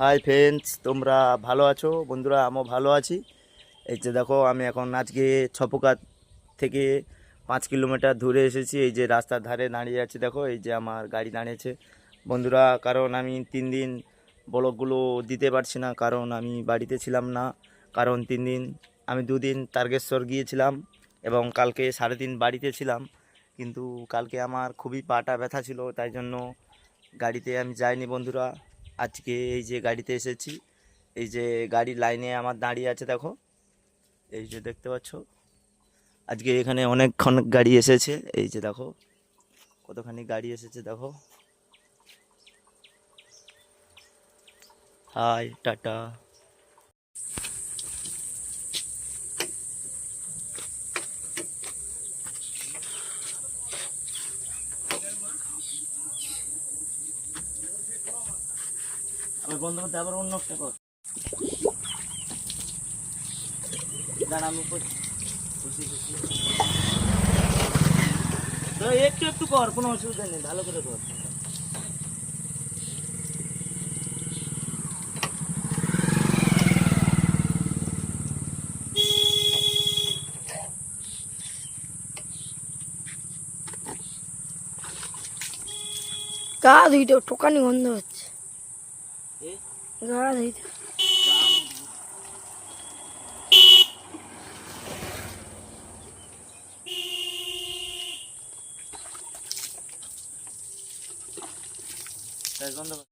Hi friends, তোমরা ভালো আছো? বন্ধুরা, আমিও ভালো আছি। এই যে দেখো, আমি এখন আজকে ছপোকা থেকে 5 কিলোমিটার দূরে এসেছি। এই যে রাস্তার ধারে দাঁড়িয়ে আছি, দেখো এই যে আমার গাড়ি দাঁড়িয়েছে বন্ধুরা। কারণ আমি 3 দিন ব্লগগুলো দিতে পারছি না, কারণ আমি বাড়িতে ছিলাম না। কারণ 3 দিন, আমি 2 দিন তারকেশ্বর গিয়েছিলাম এবং কালকে 3.5 দিন বাড়িতে ছিলাম। কিন্তু কালকে আমার খুবই পাটা ব্যথা ছিল, তাই জন্য গাড়িতে আমি যাইনি বন্ধুরা। আজকে এই যে গাড়িতে এসেছি, এই যে গাড়ির লাইনে আমার দাঁড়িয়ে আছে দেখো, এই যে দেখতে পাচ্ছ। আজকে এখানে অনেকক্ষণ গাড়ি এসেছে, এই যে দেখো কতখানি গাড়ি এসেছে দেখো। Hi tata. আমি বন্ধ করতে আবার অন্য একটা কর, দাঁড়া আমি খুশি খুশি তো একটু একটু কর, কোনো অসুবিধা নেই, ভালো করে কর। গা ধুইতে টোকানি গন্ধ হচ্ছে। গা ধুইতে বন্ধ কর।